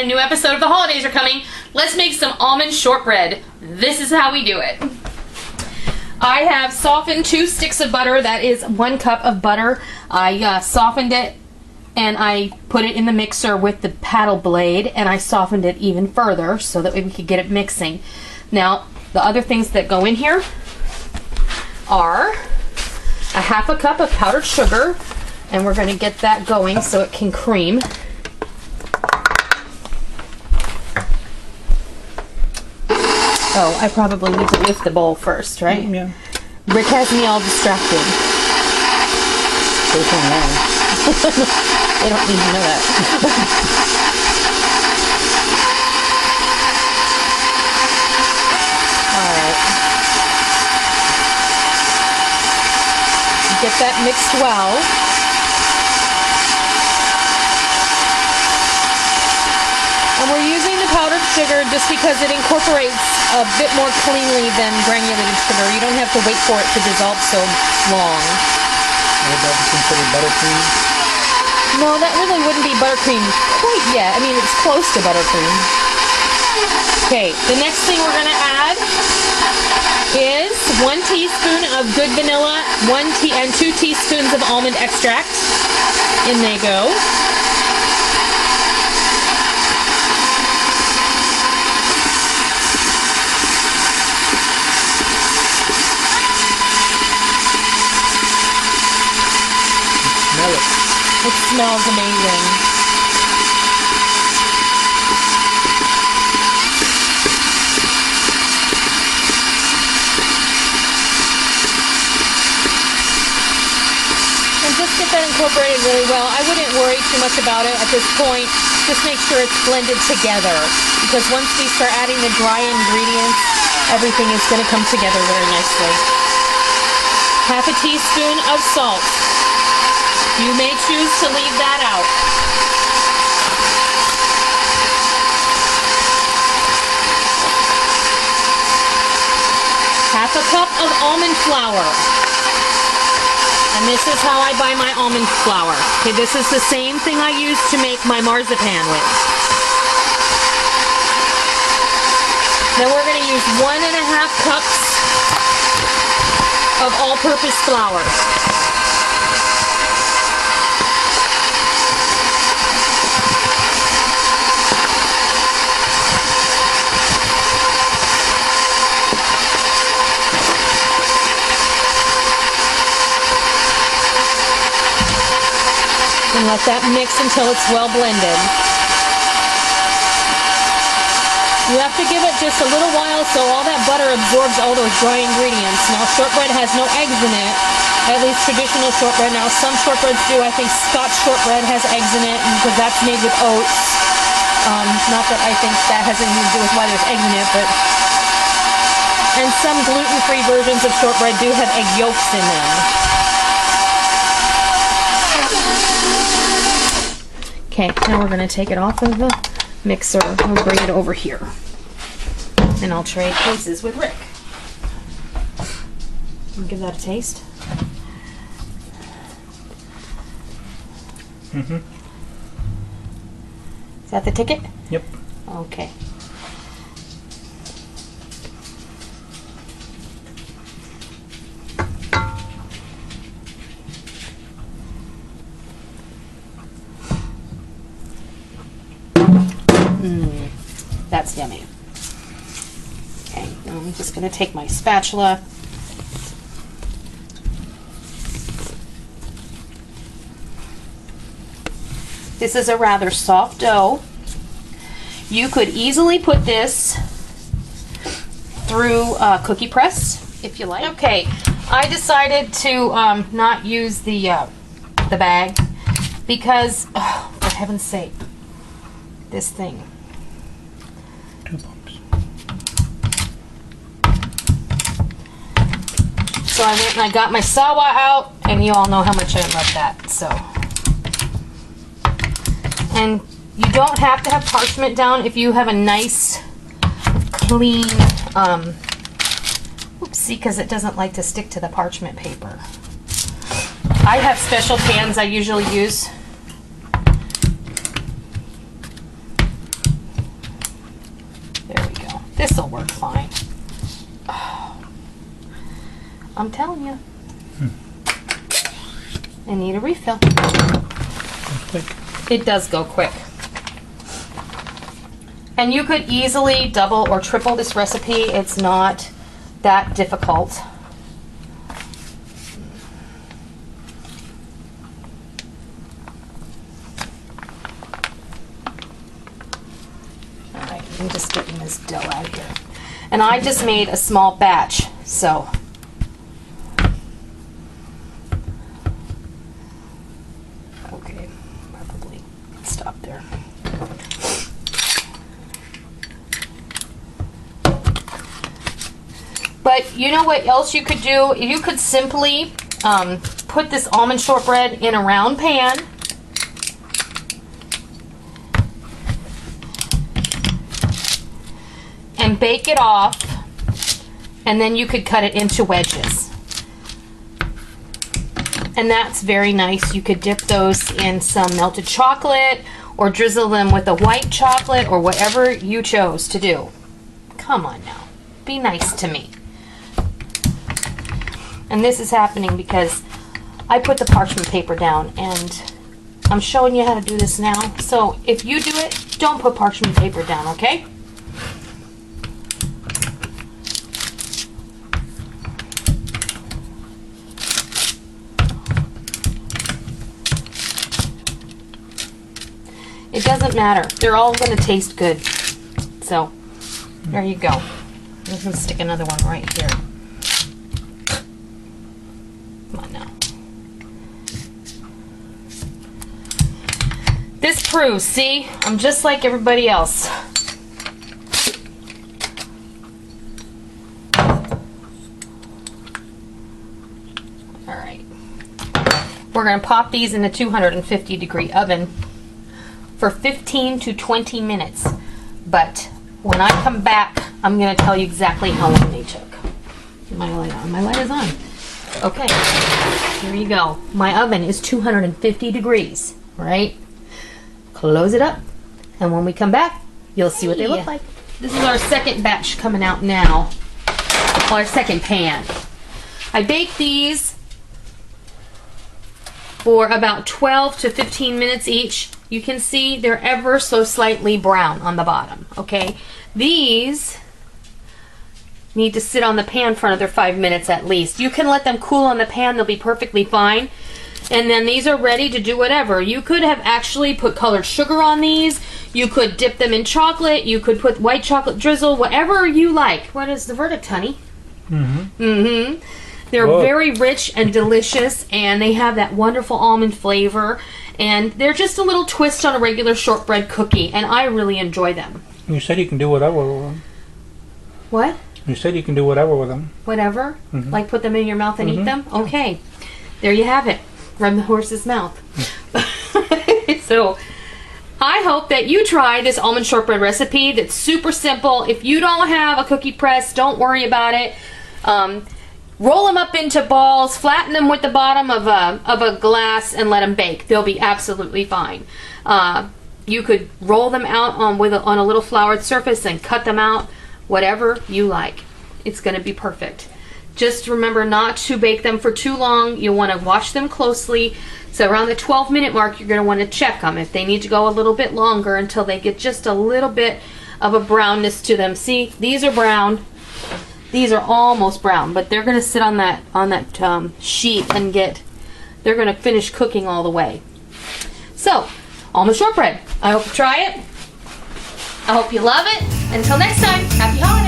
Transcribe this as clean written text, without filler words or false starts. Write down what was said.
a new episode of the holidays are coming. Let's make some almond shortbread. This is how we do it. I have softened 2 sticks of butter. That is 1 cup of butter. I softened it and I put it in the mixer with the paddle blade, and I softened it even further so that we could get it mixing. Now, the other things that go in here are a 1/2 cup of powdered sugar, and we're going to get that going so it can cream. Oh, I probably need to lift the bowl first, right? Yeah. Rick has me all distracted. They don't need to know that. Alright. Get that mixed well. And we're using the powdered sugar just because it incorporates a bit more cleanly than granulated sugar. You don't have to wait for it to dissolve so long. Would that be considered buttercream? No, that really wouldn't be buttercream quite yet. I mean, it's close to buttercream. Okay, the next thing we're going to add is 1 teaspoon of good vanilla, 2 teaspoons of almond extract. In they go. It smells amazing. And just get that incorporated really well. I wouldn't worry too much about it at this point. Just make sure it's blended together, because once we start adding the dry ingredients, everything is going to come together very nicely. 1/2 teaspoon of salt. You may choose to leave that out. Half a cup of almond flour. And this is how I buy my almond flour. Okay, this is the same thing I use to make my marzipan with. Then we're going to use 1.5 cups of all-purpose flour. And let that mix until it's well blended. You have to give it just a little while so all that butter absorbs all those dry ingredients. Now, shortbread has no eggs in it, at least traditional shortbread. Now, some shortbreads do. I think Scotch shortbread has eggs in it because that's made with oats. Not that I think that has anything to do with why there's eggs in it, but... And some gluten-free versions of shortbread do have egg yolks in them. Okay, now we're going to take it off of the mixer. We'll bring it over here. And I'll trade places with Rick. Give that a taste. Mm-hmm. Is that the ticket? Yep. Okay. That's yummy. Okay, now I'm just going to take my spatula. This is a rather soft dough. You could easily put this through a cookie press if you like. Okay, I decided to not use the bag because, oh, for heaven's sake, this thing. 2 bumps. So I went and I got my Sawa out, and you all know how much I love that. So, and you don't have to have parchment down if you have a nice, clean, oopsie, because it doesn't like to stick to the parchment paper. I have special pans I usually use. This'll work fine. Oh, I'm telling you. I need a refill. Quick. It does go quick. And you could easily double or triple this recipe. It's not that difficult. Alright, I'm just getting this dough out here. And I just made a small batch, so. Okay, probably stop there. But you know what else you could do? You could simply put this almond shortbread in a round pan. And bake it off. And then you could cut it into wedges. And that's very nice. You could dip those in some melted chocolate or drizzle them with a white chocolate or whatever you chose to do. Come on now. Be nice to me. And this is happening because I put the parchment paper down and I'm showing you how to do this now. So if you do it, don't put parchment paper down, okay? It doesn't matter. They're all going to taste good. So there you go. I'm just going to stick another one right here. Come on now. This proves, see, I'm just like everybody else. Alright. We're going to pop these in a 250-degree oven for 15 to 20 minutes. But when I come back, I'm going to tell you exactly how long they took. Get my light on. My light is on. Okay, here you go. My oven is 250 degrees, right? Close it up, and when we come back, you'll see what they look like. This is our second batch coming out now, or our second pan. I baked these for about 12 to 15 minutes each. You can see they're ever so slightly brown on the bottom, okay? These need to sit on the pan for another 5 minutes at least. You can let them cool on the pan, they'll be perfectly fine. And then these are ready to do whatever. You could have actually put colored sugar on these. You could dip them in chocolate. You could put white chocolate drizzle, whatever you like. What is the verdict, honey? Mm-hmm. Mm-hmm. They're very rich and delicious, and they have that wonderful almond flavor. And they're just a little twist on a regular shortbread cookie, and I really enjoy them. You said you can do whatever with them. What? You said you can do whatever with them. Whatever? Mm-hmm. Like put them in your mouth and eat them? Okay. There you have it. From the horse's mouth. So, I hope that you try this almond shortbread recipe that's super simple. If you don't have a cookie press, don't worry about it. Roll them up into balls, flatten them with the bottom of a glass, and let them bake. They'll be absolutely fine. You could roll them out on a little floured surface and cut them out, whatever you like. It's going to be perfect. Just remember not to bake them for too long. You want to wash them closely. So around the 12-minute mark, you're going to want to check them if they need to go a little bit longer until they get just a little bit of a brownness to them. See, these are brown. These are almost brown, but they're going to sit on that sheet and they're going to finish cooking all the way. So, almond shortbread. I hope you try it. I hope you love it. Until next time, happy holidays.